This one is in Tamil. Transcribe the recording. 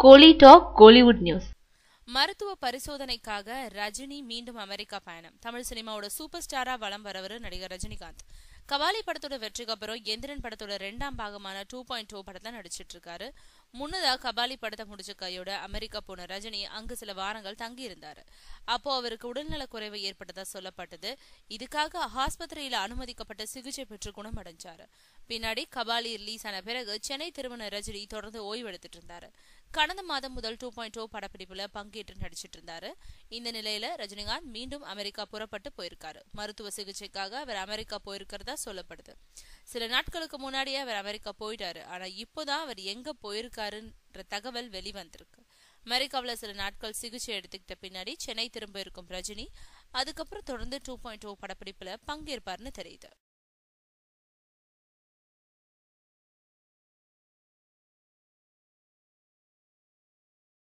கோலி டாக் கோலிவுட் நியூஸ். மருத்துவ பரிசோதனைக்காக ரஜினி மீண்டும் அமெரிக்கா பயணம். தமிழ் சினிமாவோட சூப்பர் ஸ்டாரா வலம் வரவர் நடிகர் ரஜினிகாந்த். கபாலி படத்தோட வெற்றிக்கு அப்புறம் எந்திரன் படத்தோட 2ஆம் பாகமான 2.0 படத்தை நடிச்சிட்டு இருக்காரு. முன்னதா கபாலி படத்தை முடிச்ச கையோட அமெரிக்கா போன ரஜினி அங்கு சில வாரங்கள் தங்கி இருந்தாரு. அப்போ அவருக்கு உடல்நல குறைவு ஏற்பட்டதா சொல்லப்பட்டது. இதுக்காக ஆஸ்பத்திரியில அனுமதிக்கப்பட்ட சிகிச்சை பெற்று குணமடைஞ்சாரு. பின்னாடி கபாலி ரிலீஸ் ஆன பிறகு சென்னை திரும்பின ரஜினி தொடர்ந்து ஓய்வு எடுத்துட்டு இருந்தாரு. கடந்த மாதம் முதல் 2.0 படப்பிடிப்புல பங்கேற்று நடிச்சிட்டு இருந்தாரு. இந்த நிலையில ரஜினிகாந்த் மீண்டும் அமெரிக்கா புறப்பட்டு போயிருக்காரு. மருத்துவ சிகிச்சைக்காக அவர் அமெரிக்கா போயிருக்கிறதா சொல்லப்படுது. சில நாட்களுக்கு முன்னாடியே அவர் அமெரிக்கா போயிட்டாரு. ஆனா இப்போதான் அவர் எங்க போயிருக்காருன்ற தகவல் வெளிவந்திருக்கு. அமெரிக்காவில சில நாட்கள் சிகிச்சை எடுத்துக்கிட்ட பின்னாடி சென்னை திரும்ப இருக்கும் ரஜினி அதுக்கப்புறம் தொடர்ந்து 2.0 படப்பிடிப்புல பங்கேற்பார்னு தெரியுது.